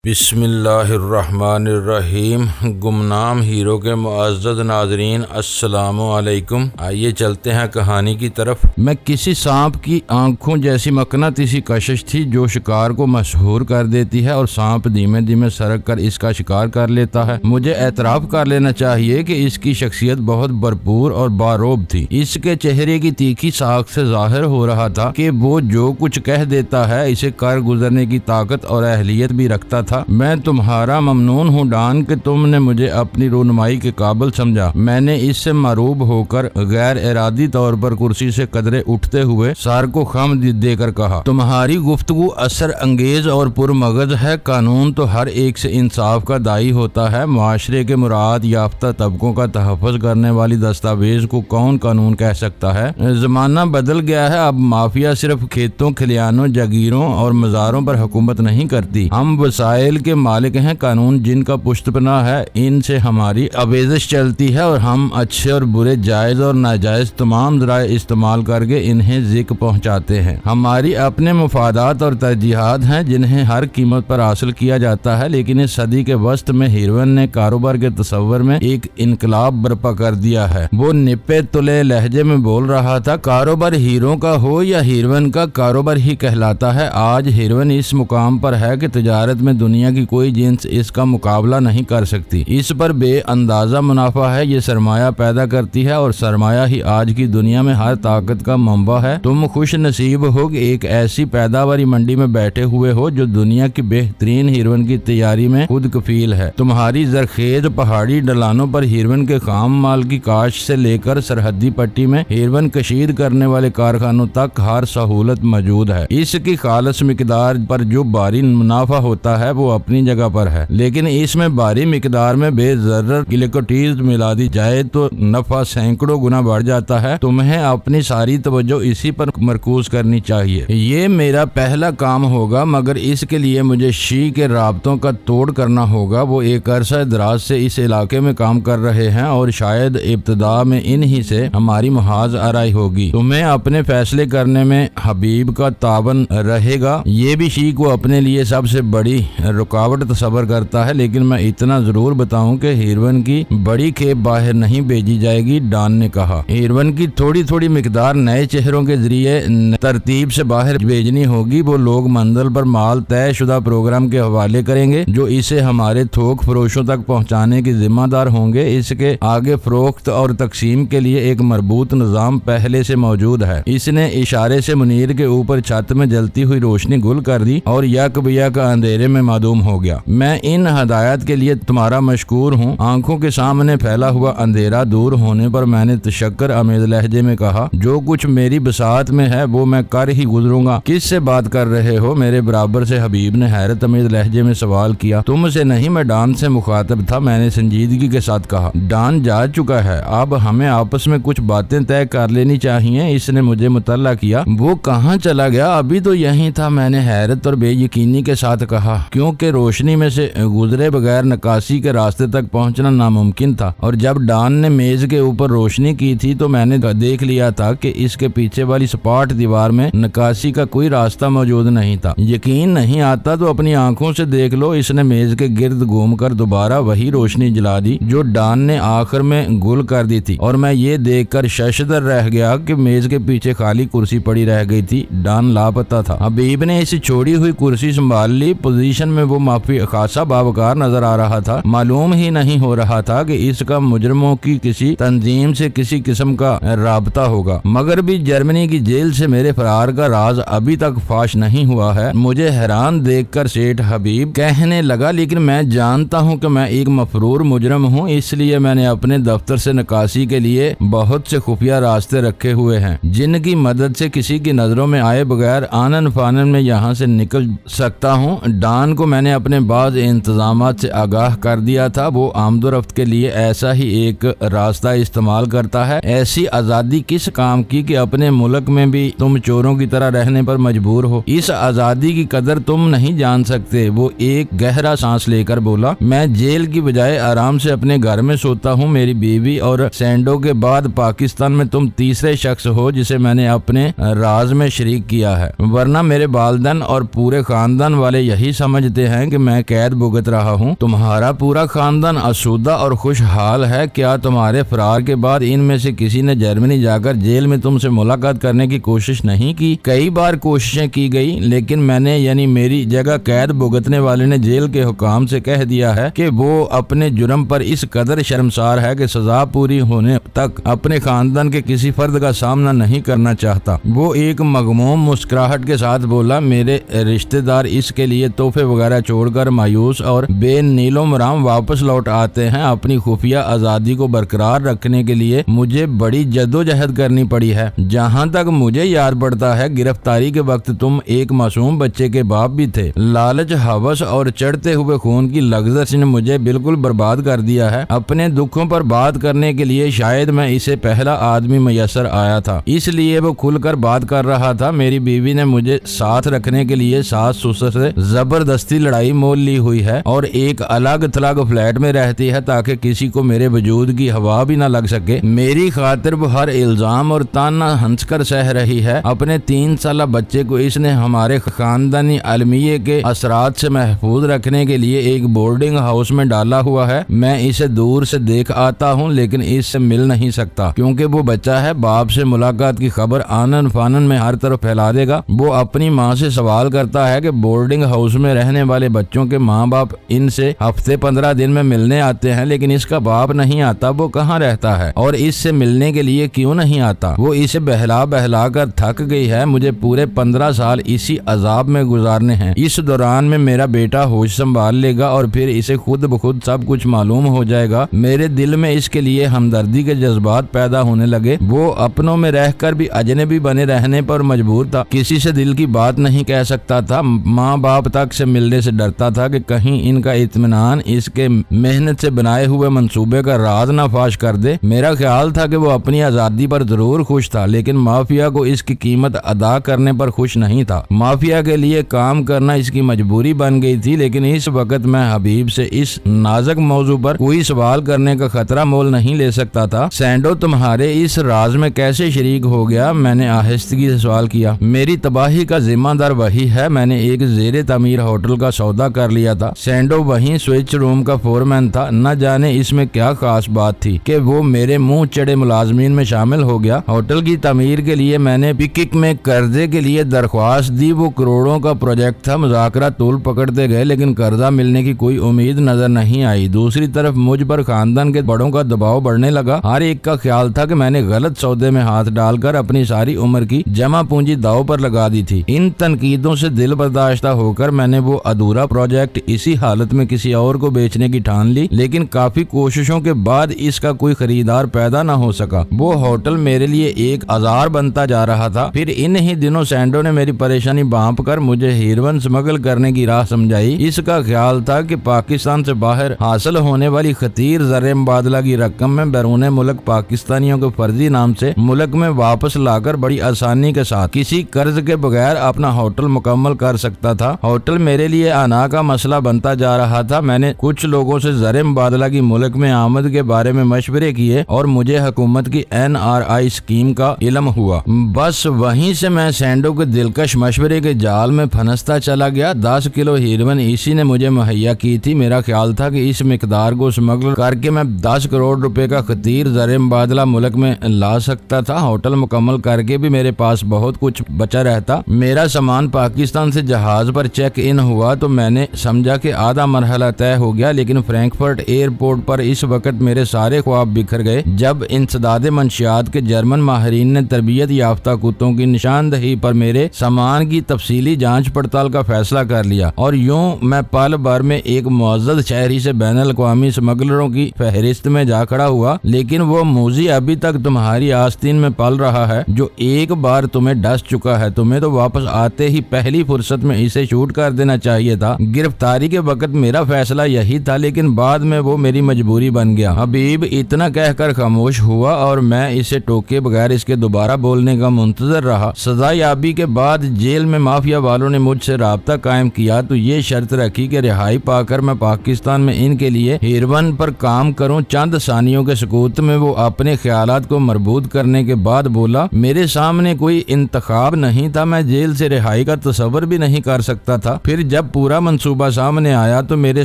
بسم اللہ الرحمن الرحیم۔ گمنام ہیرو کے معزز ناظرین، السلام علیکم۔ آئیے چلتے ہیں کہانی کی طرف۔ میں کسی سانپ کی آنکھوں جیسی مقناطیسی کشش تھی جو شکار کو مسحور کر دیتی ہے اور سانپ دھیمے دھیمے سرک کر اس کا شکار کر لیتا ہے۔ مجھے اعتراف کر لینا چاہیے کہ اس کی شخصیت بہت بھرپور اور باروب تھی۔ اس کے چہرے کی تیکھی ساکھ سے ظاہر ہو رہا تھا کہ وہ جو کچھ کہہ دیتا ہے اسے کر گزرنے کی طاقت اور اہلیت بھی رکھتا تھا۔ میں تمہارا ممنون ہوں ڈان کہ تم نے مجھے اپنی رہنمائی کے قابل سمجھا۔ میں نے اس سے مروب ہو کر غیر ارادی طور پر کرسی سے قدرے اٹھتے ہوئے سار کو خم دے کر کہا، تمہاری گفتگو اثر انگیز اور پرمغز ہے۔ قانون تو ہر ایک سے انصاف کا داعی ہوتا ہے۔ معاشرے کے مراد یافتہ طبقوں کا تحفظ کرنے والی دستاویز کو کون قانون کہہ سکتا ہے؟ زمانہ بدل گیا ہے۔ اب مافیا صرف کھیتوں، کھلیانوں، جاگیروں اور مزاروں پر حکومت نہیں کرتی۔ ہم وسائل کے مالک ہیں۔ قانون جن کا پشت پناہ ہے، ان سے ہماری آویزش چلتی ہے اور ہم اچھے اور برے، جائز اور ناجائز تمام ذرائع استعمال کر کے انہیں ذکر پہنچاتے ہیں۔ ہماری اپنے مفادات اور ترجیحات ہیں جنہیں ہر قیمت پر حاصل کیا جاتا ہے، لیکن اس صدی کے وسط میں ہیروین نے کاروبار کے تصور میں ایک انقلاب برپا کر دیا ہے۔ وہ نپے تلے لہجے میں بول رہا تھا، کاروبار ہیرو کا ہو یا ہیروین کا، کاروبار ہی کہلاتا ہے۔ آج ہیروین اس مقام پر ہے کہ تجارت میں دنیا کی کوئی جنس اس کا مقابلہ نہیں کر سکتی۔ اس پر بے اندازہ منافع ہے۔ یہ سرمایہ پیدا کرتی ہے اور سرمایہ ہی آج کی دنیا میں ہر طاقت کا منبع ہے۔ تم خوش نصیب ہو کہ ایک ایسی پیداواری منڈی میں بیٹھے ہوئے ہو جو دنیا کی بہترین ہیروین کی تیاری میں خود کفیل ہے۔ تمہاری زرخیز پہاڑی ڈلانوں پر ہیروین کے خام مال کی کاشت سے لے کر سرحدی پٹی میں ہیروین کشید کرنے والے کارخانوں تک ہر سہولت موجود ہے۔ اس کی خالص مقدار پر جو بھاری منافع ہوتا ہے وہ اپنی جگہ پر ہے، لیکن اس میں بھاری مقدار میں بے ضرر گلیکوٹیز ملا دی جائے تو نفع سینکڑوں گنا بڑھ جاتا ہے۔ تمہیں اپنی ساری توجہ اسی پر مرکوز کرنی چاہیے۔ یہ میرا پہلا کام ہوگا، مگر اس کے لیے مجھے شی کے رابطوں کا توڑ کرنا ہوگا۔ وہ ایک عرصہ دراز سے اس علاقے میں کام کر رہے ہیں اور شاید ابتدا میں انہی سے ہماری محاذ آرائی ہوگی۔ تمہیں اپنے فیصلے کرنے میں حبیب کا تعاون رہے گا۔ یہ بھی شی کو اپنے لیے سب سے بڑی رکاوٹ تصور کرتا ہے، لیکن میں اتنا ضرور بتاؤں کہ ہیروین کی بڑی کھیپ باہر نہیں بھیجی جائے گی، ڈان نے کہا۔ ہیروین کی تھوڑی تھوڑی مقدار نئے چہروں کے ذریعے ترتیب سے باہر بھیجنی ہوگی۔ وہ لوگ منزل پر مال طے شدہ پروگرام کے حوالے کریں گے جو اسے ہمارے تھوک فروشوں تک پہنچانے کی ذمہ دار ہوں گے۔ اس کے آگے فروخت اور تقسیم کے لیے ایک مربوط نظام پہلے سے موجود ہے۔ اس نے اشارے سے منیر کے اوپر چھت میں جلتی ہوئی روشنی گل کر دی اور یک بیک اندھیرے میں معدوم ہو گیا۔ میں ان ہدایات کے لیے تمہارا مشکور ہوں۔ آنکھوں کے سامنے پھیلا ہوا اندھیرا دور ہونے پر میں نے تشکر آمیز لہجے میں کہا، جو کچھ میری بساط میں ہے وہ میں کر ہی گزروں گا۔ کس سے بات کر رہے ہو؟ میرے برابر سے حبیب نے حیرت آمیز لہجے میں سوال کیا۔ تم سے نہیں، میں ڈان سے مخاطب تھا، میں نے سنجیدگی کے ساتھ کہا۔ ڈان جا چکا ہے، اب ہمیں آپس میں کچھ باتیں طے کر لینی چاہیے۔ اس نے مجھے مطلع کیا۔ وہ کہاں چلا گیا؟ ابھی تو یہیں تھا، میں نے حیرت اور بے یقینی کے ساتھ کہا، کیونکہ روشنی میں سے گزرے بغیر نکاسی کے راستے تک پہنچنا ناممکن تھا، اور جب ڈان نے میز کے اوپر روشنی کی تھی تو میں نے دیکھ لیا تھا کہ اس کے پیچھے والی سپاٹ دیوار میں نکاسی کا کوئی راستہ موجود نہیں تھا۔ یقین نہیں آتا تو اپنی آنکھوں سے دیکھ لو۔ اس نے میز کے گرد گھوم کر دوبارہ وہی روشنی جلا دی جو ڈان نے آخر میں گل کر دی تھی، اور میں یہ دیکھ کر ششدر رہ گیا کہ میز کے پیچھے خالی کرسی پڑی رہ گئی تھی۔ ڈان لاپتہ تھا۔ حبیب نے اس چھوڑی ہوئی کرسی سنبھال لی۔ پوزیشن میں وہ معافی خاصا باوقار نظر آ رہا تھا۔ معلوم ہی نہیں ہو رہا تھا کہ اس کا مجرموں کی کسی تنظیم سے کسی قسم کا رابطہ ہوگا، مگر بھی جرمنی کی جیل سے میرے فرار کا راز ابھی تک فاش نہیں ہوا ہے۔ مجھے حیران دیکھ کر سیٹھ حبیب کہنے لگا، لیکن میں جانتا ہوں کہ میں ایک مفرور مجرم ہوں، اس لیے میں نے اپنے دفتر سے نکاسی کے لیے بہت سے خفیہ راستے رکھے ہوئے ہیں جن کی مدد سے کسی کی نظروں میں آئے بغیر آنن فانن میں یہاں سے نکل سکتا ہوں۔ ڈان کو میں نے اپنے بعض انتظامات سے آگاہ کر دیا تھا۔ وہ آمد و رفت کے لیے ایسا ہی ایک راستہ استعمال کرتا ہے۔ ایسی آزادی کس کام کی کہ اپنے ملک میں بھی تم چوروں کی طرح رہنے پر مجبور ہو؟ اس آزادی کی قدر تم نہیں جان سکتے۔ وہ ایک گہرا سانس لے کر بولا، میں جیل کی بجائے آرام سے اپنے گھر میں سوتا ہوں۔ میری بیوی اور سینڈو کے بعد پاکستان میں تم تیسرے شخص ہو جسے میں نے اپنے راز میں شریک کیا ہے، ورنہ میرے والدین اور پورے خاندان والے یہی سمجھ سمجھتے ہیں کہ میں قید بھگت رہا ہوں؟ تمہارا پورا خاندان آسودہ اور خوشحال ہے۔ کیا تمہارے فرار کے بعد ان میں سے کسی نے جرمنی جا کر جیل میں تم سے ملاقات کرنے کی کوشش نہیں کی؟ کئی بار کوششیں کی گئی، لیکن میں نے یعنی میری جگہ قید بھگتنے والے نے جیل کے حکام سے کہہ دیا ہے کہ وہ اپنے جرم پر اس قدر شرمسار ہے کہ سزا پوری ہونے تک اپنے خاندان کے کسی فرد کا سامنا نہیں کرنا چاہتا۔ وہ ایک مغموم مسکراہٹ کے ساتھ بولا، میرے رشتہ دار اس کے لیے تحفے وغیرہ چھوڑ کر مایوس اور بے نیل و مرام واپس لوٹ آتے ہیں۔ اپنی خفیہ آزادی کو برقرار رکھنے کے لیے مجھے بڑی جدوجہد کرنی پڑی ہے۔ جہاں تک مجھے یاد پڑتا ہے، گرفتاری کے وقت تم ایک معصوم بچے کے باپ بھی تھے۔ لالچ، ہوس اور چڑھتے ہوئے خون کی لغزش نے مجھے بالکل برباد کر دیا ہے۔ اپنے دکھوں پر بات کرنے کے لیے شاید میں اسے پہلا آدمی میسر آیا تھا، اس لیے وہ کھل کر بات کر رہا تھا۔ میری بیوی نے مجھے ساتھ رکھنے کے لیے ساس سسر سے زبردستی لڑائی مول لی ہوئی ہے اور ایک الگ تھلگ فلیٹ میں رہتی ہے تاکہ کسی کو میرے وجود کی ہوا بھی نہ لگ سکے۔ میری خاطر وہ ہر الزام اور تانا ہنس کر سہ رہی ہے۔ اپنے 3 سالہ بچے کو اس نے ہمارے خاندانی المیے کے اثرات سے محفوظ رکھنے کے لیے ایک بورڈنگ ہاؤس میں ڈالا ہوا ہے۔ میں اسے دور سے دیکھ آتا ہوں لیکن اس سے مل نہیں سکتا کیونکہ وہ بچہ ہے۔ باپ سے ملاقات کی خبر آنن فانن میں ہر طرف پھیلا دے گا۔ وہ اپنی ماں سے سوال کرتا ہے کہ بورڈنگ ہاؤس میں رہنے والے بچوں کے ماں باپ ان سے ہفتے 15 دن میں ملنے آتے ہیں، لیکن اس کا باپ نہیں آتا۔ وہ کہاں رہتا ہے اور اس سے ملنے کے لیے کیوں نہیں آتا؟ وہ اسے بہلا بہلا کر تھک گئی ہے۔ مجھے پورے 15 سال اسی عذاب میں گزارنے ہیں۔ اس دوران میں میرا بیٹا ہوش سنبھال لے گا اور پھر اسے خود بخود سب کچھ معلوم ہو جائے گا۔ میرے دل میں اس کے لیے ہمدردی کے جذبات پیدا ہونے لگے۔ وہ اپنوں میں رہ کر بھی اجنبی بنے رہنے پر مجبور تھا، کسی سے دل کی بات نہیں کہہ سکتا تھا، ماں باپ تک سے ملنے سے ڈرتا تھا کہ کہیں ان کا اطمینان اس کے محنت سے بنائے ہوئے منصوبے کا راز نہ فاش کر دے۔ میرا خیال تھا کہ وہ اپنی آزادی پر ضرور خوش تھا، لیکن مافیا کو اس کی قیمت ادا کرنے پر خوش نہیں تھا۔ مافیا کے لیے کام کرنا اس کی مجبوری بن گئی تھی، لیکن اس وقت میں حبیب سے اس نازک موضوع پر کوئی سوال کرنے کا خطرہ مول نہیں لے سکتا تھا۔ سینڈو تمہارے اس راز میں کیسے شریک ہو گیا؟ میں نے آہستگی سے سوال کیا۔ میری تباہی کا ذمہ دار وہی ہے۔ میں نے ایک زیر تعمیر ہوٹل کا سودا کر لیا تھا۔ سینڈو وہیں سوئچ روم کا فورمین تھا۔ نہ جانے اس میں کیا خاص بات تھی کہ وہ میرے منہ چڑے ملازمین میں شامل ہو گیا۔ ہوٹل کی تعمیر کے لیے میں نے پکک میں قرضے کے لیے درخواست دی۔ وہ کروڑوں کا پروجیکٹ تھا۔ مذاکرات طول پکڑتے گئے لیکن قرضہ ملنے کی کوئی امید نظر نہیں آئی۔ دوسری طرف مجھ پر خاندان کے بڑوں کا دباؤ بڑھنے لگا۔ ہر ایک کا خیال تھا کہ میں نے غلط سودے میں ہاتھ ڈال کر اپنی ساری عمر کی جمع پونجی داؤ پر لگا دی تھی۔ ان تنقیدوں سے دل برداشتہ ہو کر میں نے وہ ادھورا پروجیکٹ اسی حالت میں کسی اور کو بیچنے کی ٹھان لی، لیکن کافی کوششوں کے بعد اس کا کوئی خریدار پیدا نہ ہو سکا۔ وہ ہوٹل میرے لیے ایک آزار بنتا جا رہا تھا۔ پھر ان ہی دنوں سینڈو نے میری پریشانی بانپ کر مجھے ہیروئن سمگل کرنے کی راہ سمجھائی۔ اس کا خیال تھا کہ پاکستان سے باہر حاصل ہونے والی خطیر زر مبادلہ کی رقم میں بیرون ملک پاکستانیوں کو فرضی نام سے ملک میں واپس لا کر بڑی آسانی کے ساتھ کسی قرض کے بغیر اپنا ہوٹل مکمل کر سکتا تھا۔ ہوٹل میرے لیے انا کا مسئلہ بنتا جا رہا تھا۔ میں نے کچھ لوگوں سے زر مبادلہ کی ملک میں آمد کے بارے میں مشورے کیے اور مجھے حکومت کی NRI اسکیم کا علم ہوا۔ بس وہیں سے میں سینڈو کے دلکش مشورے کے جال میں پھنستا چلا گیا۔ 10 کلو ہیروئن اسی نے مجھے مہیا کی تھی۔ میرا خیال تھا کہ اس مقدار کو اسمگل کر کے میں 10 کروڑ روپے کا خطیر زر مبادلہ ملک میں لا سکتا تھا۔ ہوٹل مکمل کر کے بھی میرے پاس بہت کچھ بچا رہتا۔ میرا سامان پاکستان سے جہاز پر چیک ان ہوا تو میں نے سمجھا کہ آدھا مرحلہ طے ہو گیا، لیکن فرینکفرٹ ایئرپورٹ پر اس وقت میرے سارے خواب بکھر گئے جب انسداد منشیات کے جرمن ماہرین نے تربیت یافتہ کتوں کی نشاندہی پر میرے سامان کی تفصیلی جانچ پڑتال کا فیصلہ کر لیا، اور یوں میں پل بھر میں ایک معزز شہری سے بین الاقوامی اسمگلروں کی فہرست میں جا کھڑا ہوا۔ لیکن وہ موذی ابھی تک تمہاری آستین میں پل رہا ہے، جو ایک بار تمہیں ڈس چکا ہے۔ تمہیں تو واپس آتے ہی پہلی فرصت میں اسے شوٹ کر دینا چاہیے تھا۔ گرفتاری کے وقت میرا فیصلہ یہی تھا، لیکن بعد میں وہ میری مجبوری بن گیا۔ حبیب اتنا کہہ کر خاموش ہوا اور میں اسے ٹوکے بغیر اس کے دوبارہ بولنے کا منتظر رہا۔ سزا یابی کے بعد جیل میں مافیا والوں نے مجھ سے رابطہ قائم کیا تو یہ شرط رکھی کہ رہائی پا کر میں پاکستان میں ان کے لیے ہیروئن پر کام کروں۔ چند ثانیوں کے سکوت میں وہ اپنے خیالات کو مربوط کرنے کے بعد بولا، میرے سامنے کوئی انتخاب نہیں تھا۔ میں جیل سے رہائی کا تصور بھی نہیں کر سکتا تھا۔ پھر جب جب پورا منصوبہ سامنے آیا تو میرے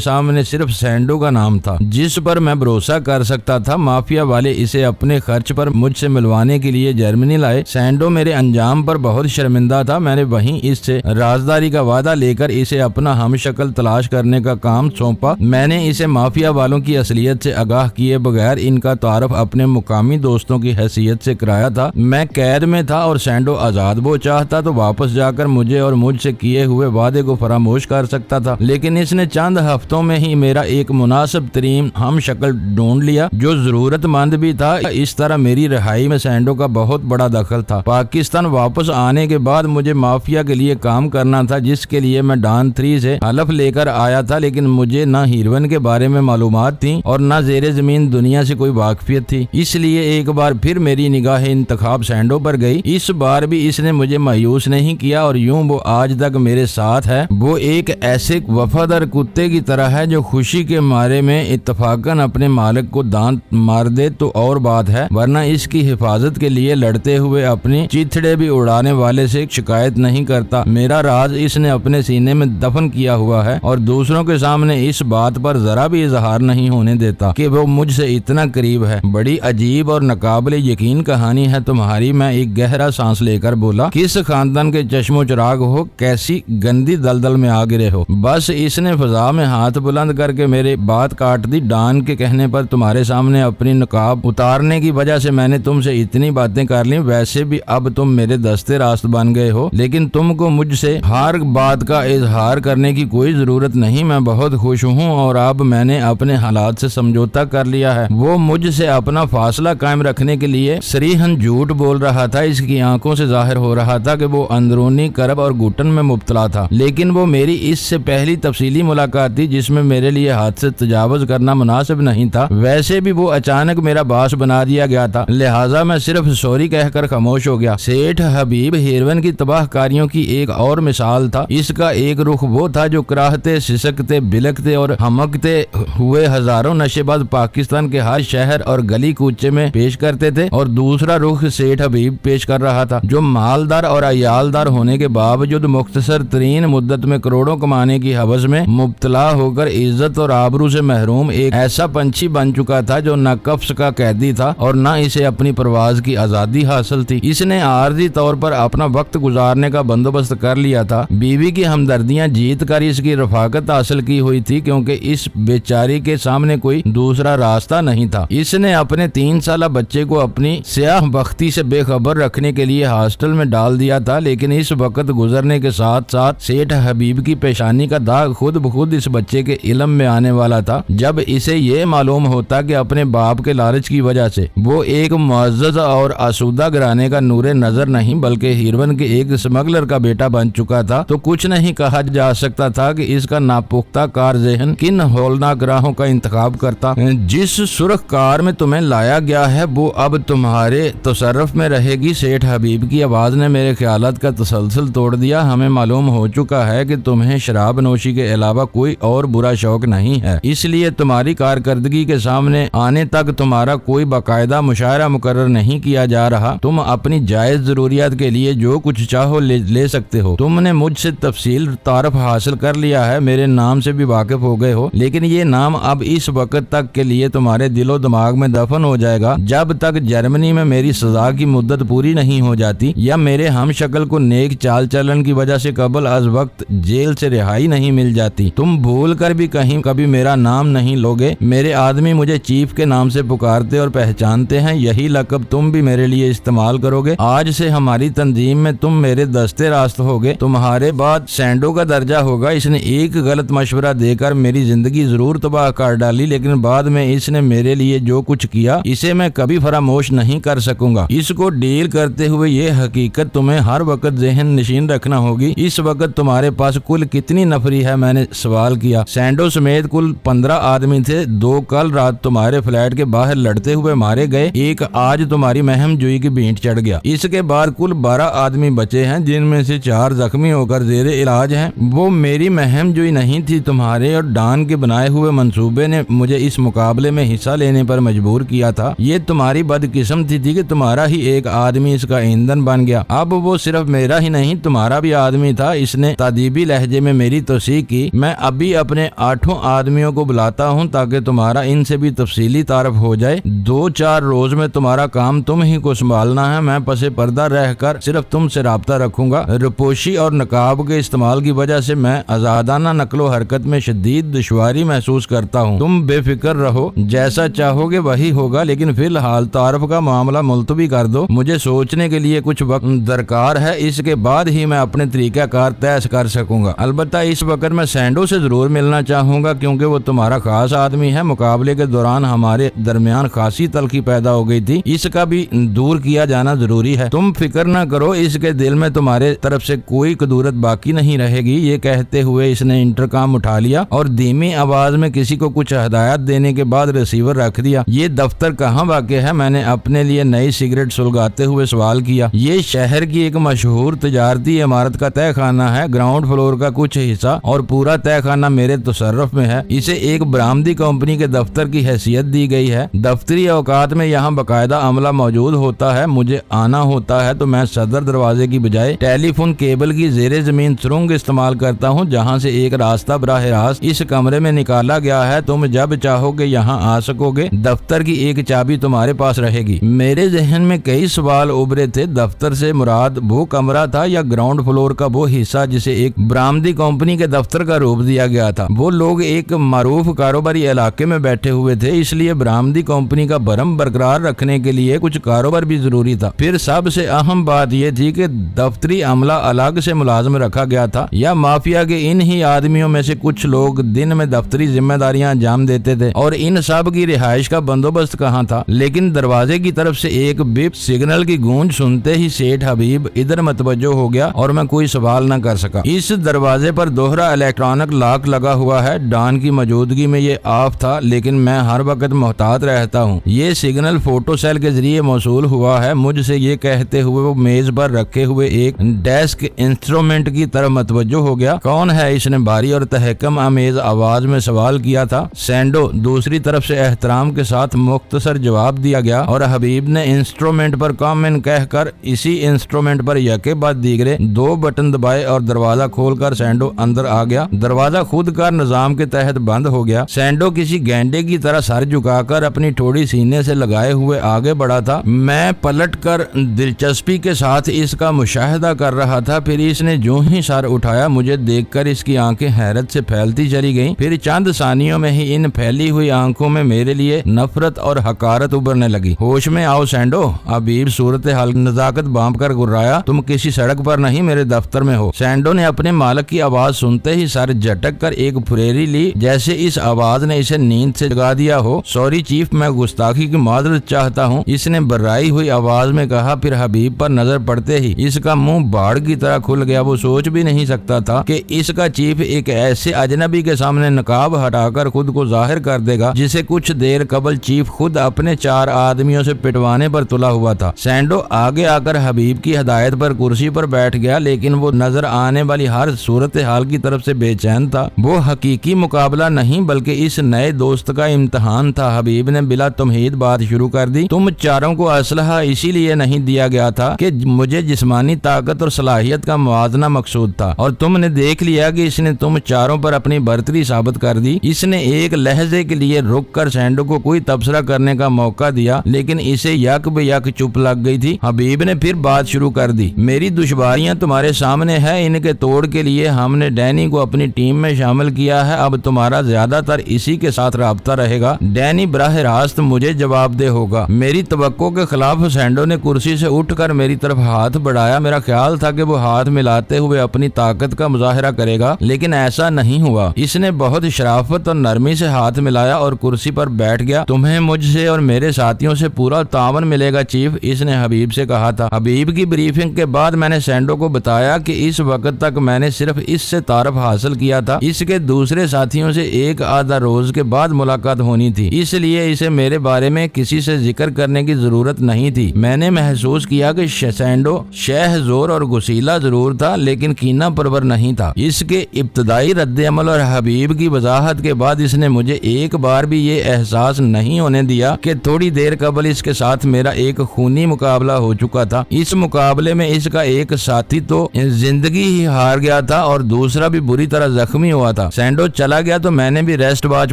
سامنے صرف سینڈو کا نام تھا جس پر میں بھروسہ کر سکتا تھا۔ مافیا والے اسے اپنے خرچ پر مجھ سے ملوانے کے لیے جرمنی لائے۔ سینڈو میرے انجام پر بہت شرمندہ تھا۔ میں نے وہیں اس سے رازداری کا وعدہ لے کر اسے اپنا ہم شکل تلاش کرنے کا کام سونپا۔ میں نے اسے مافیا والوں کی اصلیت سے آگاہ کیے بغیر ان کا تعارف اپنے مقامی دوستوں کی حیثیت سے کرایا تھا۔ میں قید میں تھا اور سینڈو آزاد۔ وہ چاہتا تو واپس جا کر مجھے اور مجھ سے کیے ہوئے وعدے کو فراموش کر سکتا تھا، لیکن اس نے چند ہفتوں میں ہی میرا ایک مناسب ترین ہم شکل ڈھونڈ لیا جو ضرورت مند بھی تھا۔ اس طرح میری رہائی میں سینڈو کا بہت بڑا دخل تھا۔ پاکستان واپس آنے کے بعد مجھے مافیا کے لیے کام کرنا تھا جس کے لیے میں ڈان 3 سے حلف لے کر آیا تھا، لیکن مجھے نہ ہیروئن کے بارے میں معلومات تھیں اور نہ زیر زمین دنیا سے کوئی واقفیت تھی۔ اس لیے ایک بار پھر میری نگاہ انتخاب سینڈو پر گئی۔ اس بار بھی اس نے مجھے مایوس نہیں کیا اور یوں وہ آج تک میرے ساتھ ہے۔ وہ ایک ایسے وفادار کتے کی طرح ہے جو خوشی کے مارے میں اتفاقاً اپنے مالک کو دانت مار دے تو اور بات ہے، ورنہ اس کی حفاظت کے لیے لڑتے ہوئے اپنی چیتھڑے بھی اڑانے والے سے شکایت نہیں کرتا۔ میرا راز اس نے اپنے سینے میں دفن کیا ہوا ہے اور دوسروں کے سامنے اس بات پر ذرا بھی اظہار نہیں ہونے دیتا کہ وہ مجھ سے اتنا قریب ہے۔ بڑی عجیب اور ناقابل یقین کہانی ہے تمہاری۔ میں ایک گہرا سانس لے کر بولا، کس خاندان کے چشم و چراغ ہو، کیسی گندی دلدل میں آ گرے ہو؟ بس اس نے فضا میں ہاتھ بلند کر کے میرے بات کاٹ دی۔ ڈان کے کہنے پر تمہارے سامنے اپنی نقاب اتارنے کی وجہ سے میں نے تم سے اتنی باتیں کر لی۔ ویسے بھی اب تم میرے دستے راست بن گئے ہو، لیکن تم کو مجھ سے ہر بات کا اظہار کرنے کی کوئی ضرورت نہیں۔ میں بہت خوش ہوں اور اب میں نے اپنے حالات سے سمجھوتا کر لیا ہے۔ وہ مجھ سے اپنا فاصلہ قائم رکھنے کے لیے صریحاً جھوٹ بول رہا تھا۔ اس کی آنکھوں سے ظاہر ہو رہا تھا کہ وہ اندرونی کرب اور گھٹن میں مبتلا تھا، لیکن وہ میری اس سے پہلی تفصیلی ملاقات تھی جس میں میرے لیے ہاتھ سے تجاوز کرنا مناسب نہیں تھا۔ ویسے بھی وہ اچانک میرا باس بنا دیا گیا تھا، لہٰذا میں صرف سوری کہہ کر خاموش ہو گیا۔ سیٹھ حبیب ہیروئن کی تباہ کاریوں کی ایک اور مثال تھا۔ اس کا ایک رخ وہ تھا جو کراہتے، سسکتے، بلکتے اور ہمکتے ہوئے ہزاروں نشے باز پاکستان کے ہر شہر اور گلی کوچے میں پیش کرتے تھے، اور دوسرا رخ سیٹھ حبیب پیش کر رہا تھا جو مالدار اور عیالدار ہونے کے باوجود مختصر ترین مدت میں کروڑوں کمانے کی ہوس میں مبتلا ہو کر عزت اور آبرو سے محروم ایک ایسا پنچھی بن چکا تھا جو نہ قفس کا قیدی تھا اور نہ اسے اپنی پرواز کی آزادی حاصل تھی۔ اس نے عارضی طور پر اپنا وقت گزارنے کا بندوبست کر لیا تھا۔ بیوی کی ہمدردیاں جیت کر اس کی رفاقت حاصل کی ہوئی تھی کیونکہ اس بیچاری کے سامنے کوئی دوسرا راستہ نہیں تھا۔ اس نے اپنے 3 سالہ بچے کو اپنی سیاہ بختی سے بے خبر رکھنے کے لیے ہاسٹل میں ڈال دیا تھا، لیکن اس وقت گزرنے کے ساتھ ساتھ سیٹھ حبیب کی پیشانی کا داغ خود بخود اس بچے کے علم میں آنے والا تھا۔ جب اسے یہ معلوم ہوتا کہ اپنے باپ کے لالچ کی وجہ سے وہ ایک معزز اور آسودہ گھرانے کا نور نظر نہیں بلکہ ہیروئن کے ایک اسمگلر کا بیٹا بن چکا تھا، تو کچھ نہیں کہا جا سکتا تھا کہ اس کا ناپختہ کار ذہن کن ہولناک راہوں کا انتخاب کرتا۔ جس سرخ کار میں تمہیں لایا گیا ہے وہ اب تمہارے تصرف میں رہے گی۔ سیٹھ حبیب کی آواز نے میرے خیالات کا تسلسل توڑ دیا۔ ہمیں معلوم ہو چکا ہے کہ تمہیں شراب نوشی کے علاوہ کوئی اور برا شوق نہیں ہے، اس لیے تمہاری کارکردگی کے سامنے آنے تک تمہارا کوئی باقاعدہ مشاہرہ مقرر نہیں کیا جا رہا۔ تم اپنی جائز ضروریات کے لیے جو کچھ چاہو لے سکتے ہو۔ تم نے مجھ سے تفصیل تعارف حاصل کر لیا ہے، میرے نام سے بھی واقف ہو گئے ہو، لیکن یہ نام اب اس وقت تک کے لیے تمہارے دل و دماغ میں دفن ہو جائے گا جب تک جرمنی میں میری سزا کی مدت پوری نہیں ہو جاتی یا میرے ہم شکل کو نیک چال چلن کی وجہ سے قبل از وقت جیل سے رہائی نہیں مل جاتی۔ تم بھول کر بھی کہیں کبھی میرا نام نہیں لوگے۔ میرے آدمی مجھے چیف کے نام سے پکارتے اور پہچانتے ہیں، یہی لقب تم بھی میرے لیے استعمال کرو گے۔ آج سے ہماری تنظیم میں تم میرے دستے راست ہوگے۔ تمہارے بعد سینڈو کا درجہ ہوگا۔ اس نے ایک غلط مشورہ دے کر میری زندگی ضرور تباہ کر ڈالی، لیکن بعد میں اس نے میرے لیے جو کچھ کیا اسے میں کبھی فراموش نہیں کر سکوں گا۔ اس کو ڈیل کرتے ہوئے یہ حقیقت تمہیں ہر وقت ذہن نشین رکھنا ہوگی۔ اس وقت تمہارے پاس کل کتنی نفری ہے؟ میں نے سوال کیا۔ سینڈو سمیت کل 15 آدمی تھے۔ 2 کل رات تمہارے فلیٹ کے باہر لڑتے ہوئے مارے گئے، ایک آج تمہاری مہم جوئی کی بھینٹ چڑھ گیا۔ اس کے بعد کل 12 آدمی بچے ہیں جن میں سے 4 زخمی ہو کر زیر علاج ہیں۔ وہ میری مہم جوئی نہیں تھی، تمہارے اور ڈان کے بنائے ہوئے منصوبے نے مجھے اس مقابلے میں حصہ لینے پر مجبور کیا تھا۔ یہ تمہاری بدقسمتی تھی کہ تمہارا ہی ایک آدمی اس کا ایندھن بن گیا۔ اب وہ صرف میرا ہی نہیں تمہارا بھی آدمی تھا۔ اس نے تادیبی لہجے لہجے میں میری توثیق کی، میں ابھی اپنے 8 آدمیوں کو بلاتا ہوں تاکہ تمہارا ان سے بھی تفصیلی تعارف ہو جائے۔ 2-4 روز میں تمہارا کام تم ہی کو سنبھالنا ہے، میں پس پردہ رہ کر صرف تم سے رابطہ رکھوں گا۔ روپوشی اور نقاب کے استعمال کی وجہ سے میں آزادانہ نقل و حرکت میں شدید دشواری محسوس کرتا ہوں۔ تم بے فکر رہو، جیسا چاہو گے وہی ہوگا، لیکن فی الحال تعارف کا معاملہ ملتوی کر دو۔ مجھے سوچنے کے لیے کچھ وقت درکار ہے، اس کے بعد ہی میں اپنے طریقہ کار طے کر سکوں گا۔ البتہ اس وقت میں سینڈو سے ضرور ملنا چاہوں گا کیونکہ وہ تمہارا خاص آدمی ہے۔ مقابلے کے دوران ہمارے درمیان خاصی تلخی پیدا ہو گئی تھی، اس کا بھی دور کیا جانا ضروری ہے۔ تم فکر نہ کرو، اس کے دل میں تمہارے طرف سے کوئی کدورت باقی نہیں رہے گی۔ یہ کہتے ہوئے اس نے انٹرکام اٹھا لیا اور دھیمی آواز میں کسی کو کچھ ہدایت دینے کے بعد ریسیور رکھ دیا۔ یہ دفتر کہاں واقع ہے؟ میں نے اپنے لیے نئی سگریٹ سلگاتے ہوئے سوال کیا۔ یہ شہر کی ایک مشہور تجارتی عمارت کا تہہ خانہ ہے، گراؤنڈ فلور کا کچھ حصہ اور پورا تہہ خانہ میرے تصرف میں ہے۔ اسے ایک برآمدی کمپنی کے دفتر کی حیثیت دی گئی ہے۔ دفتری اوقات میں یہاں باقاعدہ عملہ موجود ہوتا ہے۔ مجھے آنا ہوتا ہے تو میں صدر دروازے کی بجائے ٹیلی فون کیبل کی زیر زمین سرنگ استعمال کرتا ہوں، جہاں سے ایک راستہ براہ راست اس کمرے میں نکالا گیا ہے۔ تم جب چاہو گے یہاں آ سکو گے۔ دفتر کی ایک چابی تمہارے پاس رہے گی۔ میرے ذہن میں کئی سوال ابھرے تھے۔ دفتر سے مراد وہ کمرہ تھا یا گراؤنڈ فلور کا وہ حصہ جسے ایک برآمدی کمپنی کے دفتر کا روپ دیا گیا تھا؟ وہ لوگ ایک معروف کاروباری علاقے میں بیٹھے ہوئے تھے، اس لیے برآمدی کمپنی کا بھرم برقرار رکھنے کے لیے کچھ کاروبار بھی ضروری تھا۔ پھر سب سے اہم بات یہ تھی کہ دفتری عملہ الگ سے ملازم رکھا گیا تھا یا مافیا کے ان ہی آدمیوں میں سے کچھ لوگ دن میں دفتری ذمہ داریاں انجام دیتے تھے، اور ان سب کی رہائش کا بندوبست کہاں تھا؟ لیکن دروازے کی طرف سے ایک بیپ سگنل کی گونج سنتے ہی سیٹھ حبیب ادھر متوجہ ہو گیا اور میں کوئی سوال نہ کر سکا۔ اس دروازے پر دوہرا الیکٹرانک لاک لگا ہوا ہے۔ ڈان کی موجودگی میں یہ آف تھا، لیکن میں ہر وقت محتاط رہتا ہوں۔ یہ سگنل فوٹو سیل کے ذریعے موصول ہوا ہے۔ مجھ سے یہ کہتے ہوئے وہ میز پر رکھے ہوئے ایک ڈیسک انسٹرومنٹ کی طرف متوجہ ہو گیا۔ کون ہے؟ اس نے بھاری اور تحکم آمیز آواز میں سوال کیا تھا۔ سینڈو، دوسری طرف سے احترام کے ساتھ مختصر جواب دیا گیا، اور حبیب نے انسٹرومنٹ پر کامن کہہ کر اسی انسٹرومنٹ پر یکے بعد دیگرے 2 بٹن دبائے اور دروازہ کھول کر سینڈو اندر آ گیا۔ دروازہ خود کار نظام کے تحت بند ہو گیا۔ سینڈو کسی گینڈے کی طرح سر جھکا کر اپنی ٹھوڑی سینے سے لگائے ہوئے آگے بڑھا تھا۔ میں پلٹ کر دلچسپی کے ساتھ اس کا مشاہدہ کر رہا تھا۔ پھر اس نے جو ہی سر اٹھایا، مجھے دیکھ کر اس کی آنکھیں حیرت سے پھیلتی چلی گئیں۔ پھر چند ثانیوں میں ہی ان پھیلی ہوئی آنکھوں میں میرے لیے نفرت اور حقارت ابھرنے لگی۔ ہوش میں آؤ سینڈو، حبیب صورتحال نزاکت بانپ کر گرایا۔ تم کسی سڑک پر نہیں، میرے دفتر میں ہو۔ سینڈو نے اپنے مالک کی آواز سنتے ہی سر جھٹک کر ایک پھریری لی، جیسے اس آواز نے اسے نیند سے جگا دیا ہو۔ سوری چیف، میں گستاخی کی معذرت چاہتا ہوں، اس نے برائی ہوئی آواز میں کہا۔ پھر حبیب پر نظر پڑتے ہی اس کا منہ باڑ کی طرح کھل گیا۔ وہ سوچ بھی نہیں سکتا تھا کہ اس کا چیف ایک ایسے اجنبی کے سامنے نقاب ہٹا کر خود کو ظاہر کر دے گا جسے کچھ دیر قبل چیف خود اپنے 4 آدمیوں سے پٹوانے پر تلا ہوا تھا۔ سینڈو آگے آ کر حبیب کی ہدایت پر کرسی پر بیٹھ گیا، لیکن وہ نظر آنے والی ہر صورتحال کی طرف سے بے چین تھا۔ وہ حقیقی مقابلہ نہیں بلکہ اس نئے دوست کا امتحان تھا۔ حبیب نے بلا تمہید بات شروع کر دی۔ تم چاروں کو اسلحہ اسی لیے نہیں دیا گیا تھا کہ مجھے جسمانی طاقت اور صلاحیت کا موازنہ مقصود تھا، اور تم نے دیکھ لیا کہ اس نے تم چاروں پر اپنی برتری ثابت کر دی۔ اس نے ایک لہجے کے لیے رک کر سینڈو کو کوئی تبصرہ کرنے کا موقع دیا، لیکن اسے یک بے یک چپ لگ گئی تھی۔ حبیب نے پھر بات شروع کر دی۔ میری دشواریاں تمہارے سامنے ہے، ان کے توڑ کے لیے ہم نے ڈینی کو اپنی ٹیم میں شامل کیا ہے۔ اب تمہارا زیادہ تر اسی کے ساتھ رابطہ رہے گا۔ ڈینی براہ راست مجھے جواب دہ ہوگا۔ میری توقع کے خلاف سینڈو نے کرسی سے اٹھ کر میری طرف ہاتھ بڑھایا۔ میرا خیال تھا کہ وہ ہاتھ ملاتے ہوئے اپنی طاقت کا مظاہرہ کرے گا، لیکن ایسا نہیں ہوا۔ اس نے بہت شرافت اور نرمی سے ہاتھ ملایا اور کرسی پر بیٹھ گیا۔ تمہیں مجھ سے اور میرے ساتھیوں سے پورا تعاون ملے گا چیف، اس نے حبیب سے کہا تھا۔ حبیب کی بریفنگ کے بعد میں نے سینڈو کو بتایا کہ اس وقت تک میں نے صرف اس سے تعارف حاصل کیا تھا، اس کے دوسرے ساتھیوں سے ایک آدھا روز کے بعد ملاقات ہونی تھی، اس لیے اسے میرے بارے میں کسی سے ذکر کرنے کی ضرورت نہیں تھی۔ میں نے محسوس کیا کہ سینڈو شہ زور اور غسیلا ضرور تھا، لیکن کینہ پرور نہیں تھا۔ اس کے ابتدائی رد عمل اور حبیب کی وضاحت کے بعد اس نے مجھے ایک بار بھی یہ احساس نہیں ہونے دیا کہ تھوڑی دیر قبل اس کے ساتھ میرا ایک خونی مقابلہ ہو چکا تھا۔ اس مقابلے میں اس کا ایک ساتھی تو زندگی ہی ہار گیا تھا تھا اور دوسرا بھی بری طرح زخمی ہوا تھا۔ سینڈو چلا گیا تو میں نے بھی ریسٹ واچ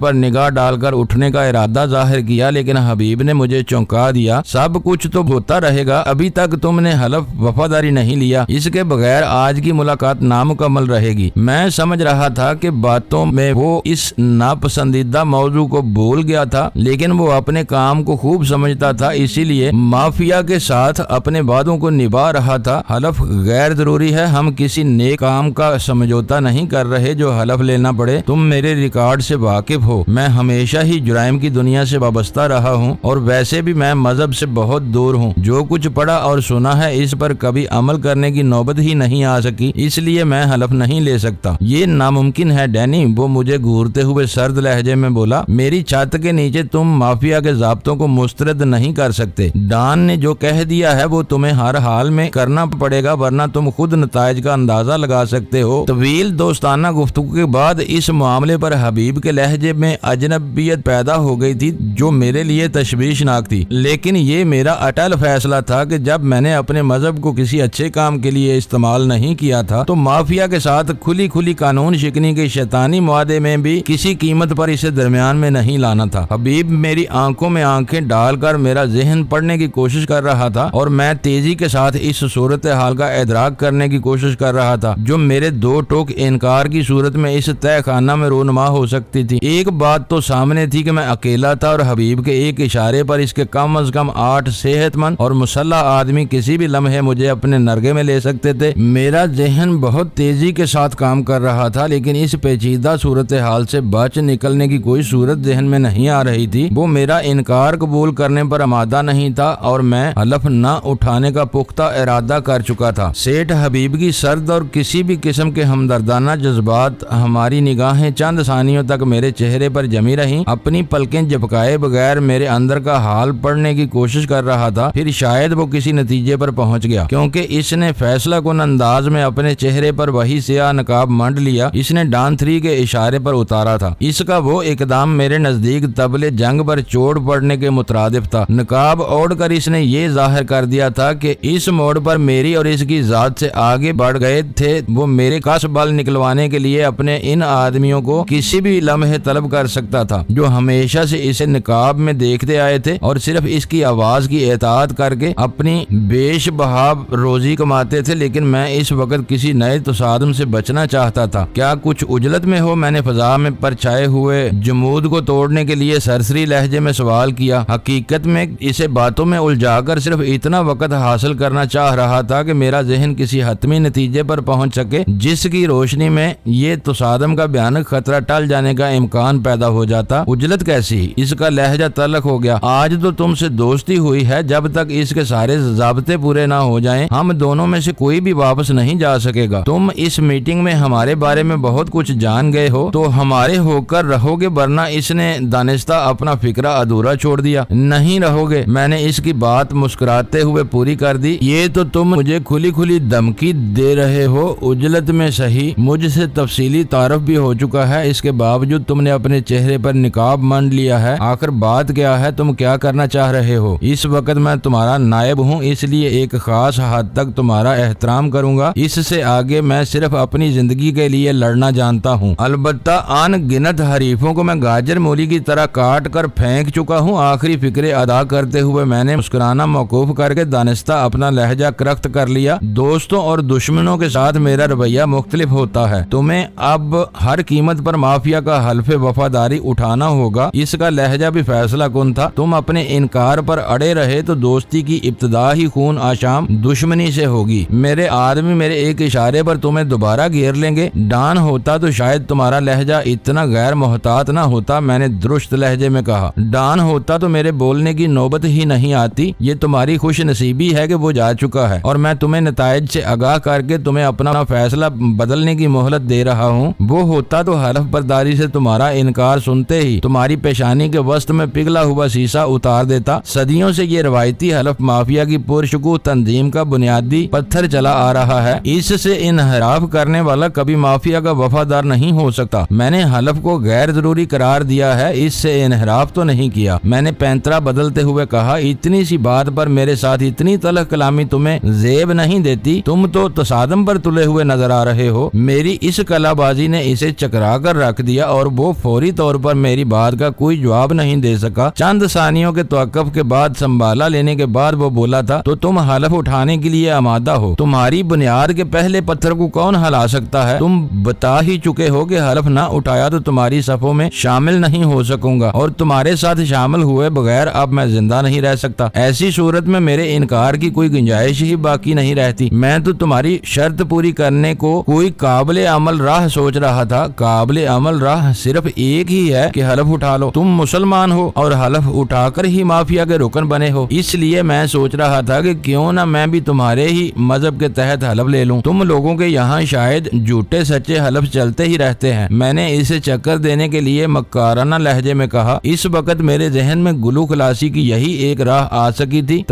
پر نگاہ ڈال کر اٹھنے کا ارادہ ظاہر کیا، لیکن حبیب نے مجھے چونکا دیا۔ سب کچھ تو ہوتا رہے گا، ابھی تک تم نے حلف وفاداری نہیں لیا، اس کے بغیر آج کی ملاقات نامکمل رہے گی۔ میں سمجھ رہا تھا کہ باتوں میں وہ اس ناپسندیدہ موضوع کو بھول گیا تھا، لیکن وہ اپنے کام کو خوب سمجھتا تھا، اسی لیے مافیا کے ساتھ اپنے وعدوں کو نبھا رہا تھا۔ حلف غیر ضروری ہے، ہم کسی نیک کام کا سمجھوتا نہیں کر رہے جو حلف لینا پڑے۔ تم میرے ریکارڈ سے واقف ہو، میں ہمیشہ ہی جرائم کی دنیا سے وابستہ رہا ہوں اور ویسے بھی میں مذہب سے بہت دور ہوں۔ جو کچھ پڑھا اور سنا ہے اس پر کبھی عمل کرنے کی نوبت ہی نہیں آ سکی، اس لیے میں حلف نہیں لے سکتا۔ یہ ناممکن ہے ڈینی، وہ مجھے گھورتے ہوئے سرد لہجے میں بولا۔ میری چھت کے نیچے تم مافیا کے ضابطوں کو مسترد نہیں کر سکتے۔ ڈان نے جو کہہ دیا ہے وہ تمہیں ہر حال میں کرنا پڑے گا، ورنہ تم خود نتائج کا اندازہ لگا سکتے ہو۔ طویل دوستانہ گفتگو کے بعد اس معاملے پر حبیب کے لہجے میں اجنبیت پیدا ہو گئی تھی جو میرے لیے تشویشناک تھی، لیکن یہ میرا اٹل فیصلہ تھا کہ جب میں نے اپنے مذہب کو کسی اچھے کام کے لیے استعمال نہیں کیا تھا تو مافیا کے ساتھ کھلی قانون شکنی کے شیطانی معاہدے میں بھی کسی قیمت پر اسے درمیان میں نہیں لانا تھا۔ حبیب میری آنکھوں میں آنکھیں ڈال کر میرا ذہن پڑھنے کی کوشش کر رہا تھا اور میں تیزی کے ساتھ اس صورتحال کا ادراک کرنے کی کوشش کر رہا تھا جو میرے دو ٹوک انکار کی صورت میں اس تہہ خانہ میں رونما ہو سکتی تھی۔ ایک بات تو سامنے تھی کہ میں اکیلا تھا اور حبیب کے ایک اشارے پر اس کے کم از کم 8 صحت مند اور مسلح آدمی کسی بھی لمحے مجھے اپنے نرگے میں لے سکتے تھے۔ میرا ذہن بہت تیزی کے ساتھ کام کر رہا تھا، لیکن اس پیچیدہ صورتحال سے بچ نکلنے کی کوئی صورت ذہن میں نہیں آ رہی تھی۔ وہ میرا انکار قبول کرنے پر آمادہ نہیں تھا اور میں حلف نہ اٹھانے کا پختہ ارادہ کر چکا تھا۔ سیٹھ حبیب کی سرد اور کسی بھی قسم کے ہمدردانہ جذبات، ہماری نگاہیں چند ثانیوں تک میرے چہرے پر جمی رہیں۔ اپنی پلکیں جھپکائے بغیر میرے اندر کا حال پڑھنے کی کوشش کر رہا تھا، پھر شاید وہ کسی نتیجے پر پہنچ گیا کیونکہ اس نے فیصلہ کن انداز میں اپنے چہرے پر وہی سیاہ نقاب منڈ لیا اس نے ڈان 3 کے اشارے پر اتارا تھا۔ اس کا وہ اقدام میرے نزدیک طبلِ جنگ پر چوٹ پڑنے کے مترادف تھا۔ نقاب اوڑھ کر اس نے یہ ظاہر کر دیا تھا کہ اس موڑ پر میری اور اس کی ذات سے آگے بڑھ گئے تھے۔ وہ میرے کس بل نکلوانے کے لیے اپنے ان آدمیوں کو کسی بھی لمحے طلب کر سکتا تھا جو ہمیشہ سے اسے نقاب میں دیکھتے آئے تھے اور صرف اس کی آواز کی اطاعت کر کے اپنی بیش بہاب روزی کماتے تھے، لیکن میں اس وقت کسی نئے تصادم سے بچنا چاہتا تھا۔ کیا کچھ عجلت میں ہو؟ میں نے فضا میں پر چھائے ہوئے جمود کو توڑنے کے لیے سرسری لہجے میں سوال کیا۔ حقیقت میں اسے باتوں میں الجھا کر صرف اتنا وقت حاصل کرنا چاہ رہا تھا کہ میرا ذہن کسی حتمی نتیجے پر پہنچ سکے جس کی روشنی میں یہ تصادم کا بھیانک خطرہ ٹل جانے کا امکان پیدا ہو جاتا۔ عجلت کیسی؟ اس کا لہجہ تلخ ہو گیا۔ آج تو تم سے دوستی ہوئی ہے، جب تک اس کے سارے ضابطے پورے نہ ہو جائیں ہم دونوں میں سے کوئی بھی واپس نہیں جا سکے گا۔ تم اس میٹنگ میں ہمارے بارے میں بہت کچھ جان گئے ہو تو ہمارے ہو کر رہو گے، ورنہ اس نے دانستہ اپنا فکرہ ادھورا چھوڑ دیا۔ نہیں رہو گے، میں نے اس کی بات مسکراتے ہوئے پوری کر دی۔ یہ تو تم مجھے کھلی دھمکی دے رہے ہو۔ عجلت میں صحیح، مجھ سے تفصیلی تعارف بھی ہو چکا ہے، اس کے باوجود تم نے اپنے چہرے پر نقاب منڈ لیا ہے۔ آخر بات کیا ہے؟ تم کیا کرنا چاہ رہے ہو؟ اس وقت میں تمہارا نائب ہوں، اس لیے ایک خاص حد تک تمہارا احترام کروں گا۔ اس سے آگے میں صرف اپنی زندگی کے لیے لڑنا جانتا ہوں۔ البتہ ان گنت حریفوں کو میں گاجر مولی کی طرح کاٹ کر پھینک چکا ہوں۔ آخری فکرے ادا کرتے ہوئے میں نے مسکرانا موقوف کر کے دانستہ اپنا لہجہ کرخت کر لیا۔ دوستوں اور دشمنوں کے ساتھ میرا رویہ مختلف ہوتا ہے۔ تمہیں اب ہر قیمت پر مافیا کا حلف وفاداری اٹھانا ہوگا۔ اس کا لہجہ بھی فیصلہ کن تھا۔ تم اپنے انکار پر اڑے رہے تو دوستی کی ابتدا ہی خون آشام دشمنی سے ہوگی۔ میرے آدمی میرے ایک اشارے پر تمہیں دوبارہ گھیر لیں گے۔ ڈان ہوتا تو شاید تمہارا لہجہ اتنا غیر محتاط نہ ہوتا، میں نے درست لہجے میں کہا۔ ڈان ہوتا تو میرے بولنے کی نوبت ہی نہیں آتی۔ یہ تمہاری خوش نصیبی ہے کہ وہ جا چکا ہے اور میں تمہیں نتائج سے آگاہ کر کے تمہیں اپنا فیصلہ بدلنے کی مہلت دے رہا ہوں۔ وہ ہوتا تو حلف برداری سے تمہارا انکار سنتے ہی تمہاری پیشانی کے وسط میں پگھلا ہوا شیشہ اتار دیتا۔ صدیوں سے یہ روایتی حلف مافیا کی پرشکوہ تنظیم کا بنیادی پتھر چلا آ رہا ہے۔ اس سے انحراف کرنے والا کبھی مافیا کا وفادار نہیں ہو سکتا۔ میں نے حلف کو غیر ضروری قرار دیا ہے، اس سے انحراف تو نہیں کیا۔ میں نے پینترا بدلتے ہوئے کہا، اتنی سی بات پر میرے ساتھ اتنی تلخ کلامی تمہیں زیب نہیں دیتی؟ تم تو تصادم پر تلے ہوئے نظر نظر آ رہے ہو۔ میری اس کلا بازی نے اسے چکرا کر رکھ دیا اور وہ فوری طور پر میری بات کا کوئی جواب نہیں دے سکا۔ چند ثانیوں کے توقف کے بعد سنبھالا لینے کے بعد وہ بولا تھا، تو تم حلف اٹھانے کے لیے آمادہ ہو؟ تمہاری بنیاد کے پہلے پتھر کو کون ہلا سکتا ہے؟ تم بتا ہی چکے ہو کہ حلف نہ اٹھایا تو تمہاری صفوں میں شامل نہیں ہو سکوں گا، اور تمہارے ساتھ شامل ہوئے بغیر اب میں زندہ نہیں رہ سکتا۔ ایسی صورت میں میرے انکار کی کوئی گنجائش ہی باقی نہیں رہتی۔ میں تو تمہاری شرط پوری کرنے کو کوئی قابل عمل راہ سوچ رہا تھا۔ قابل عمل راہ صرف ایک ہی ہے کہ حلف اٹھا لو۔ تم مسلمان ہو اور حلف اٹھا کر ہی مافیا کے رکن بنے ہو، اس لیے میں سوچ رہا تھا کہ کیوں نہ میں بھی تمہارے ہی مذہب کے تحت حلف لے لوں۔ تم لوگوں کے یہاں شاید جھوٹے سچے حلف چلتے ہی رہتے ہیں۔ میں نے اسے چکر دینے کے لیے مکارانہ لہجے میں کہا، اس وقت میرے ذہن میں گلو خلاصی کی یہی ایک راہ آ سکی تھی۔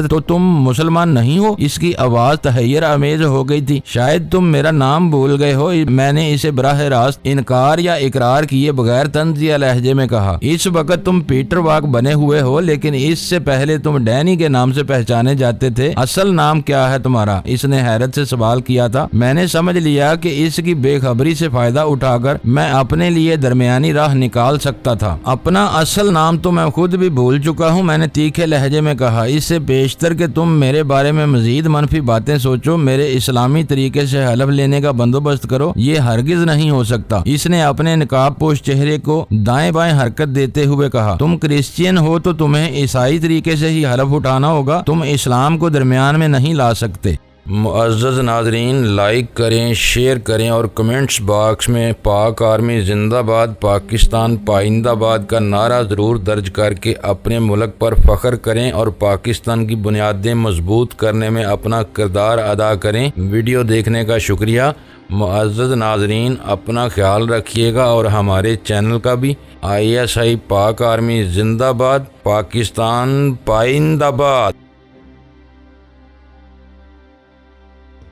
تو تم مسلمان نہیں ہو؟ اس کی آواز تحیر آمیز ہو گئی تھی۔ شاید تم میرا نام بھول گئے ہو۔ میں نے اسے براہ راست انکار یا اقرار کیے بغیر طنزیہ لہجے میں کہا، اس وقت تم پیٹر واک بنے ہوئے ہو، لیکن اس سے پہلے تم ڈینی کے نام سے پہچانے جاتے تھے۔ اصل نام کیا ہے تمہارا؟ اس نے حیرت سے سوال کیا تھا۔ میں نے سمجھ لیا کہ اس کی بے خبری سے فائدہ اٹھا کر میں اپنے لیے درمیانی راہ نکال سکتا تھا۔ اپنا اصل نام تو میں خود بھی بھول چکا ہوں، میں نے تیکھے لہجے میں کہا۔ اس سے بیشتر کہ تم میرے بارے میں مزید منفی باتیں سوچو، میرے اسلامی طریقے سے حلف لینے کا بندوبست کرو، یہ ہرگز نہیں ہو سکتا۔ اس نے اپنے نقاب پوش چہرے کو دائیں بائیں حرکت دیتے ہوئے کہا، تم کرسچین ہو تو تمہیں عیسائی طریقے سے ہی حلف اٹھانا ہوگا، تم اسلام کو درمیان میں نہیں لا سکتے۔ معزز ناظرین، لائک کریں، شیئر کریں اور کمنٹس باکس میں پاک آرمی زندہ باد، پاکستان پائندہ باد کا نعرہ ضرور درج کر کے اپنے ملک پر فخر کریں اور پاکستان کی بنیادیں مضبوط کرنے میں اپنا کردار ادا کریں۔ ویڈیو دیکھنے کا شکریہ۔ معزز ناظرین، اپنا خیال رکھیے گا اور ہمارے چینل کا بھی۔ ISI پاک آرمی زندہ باد، پاکستان پائندہ باد۔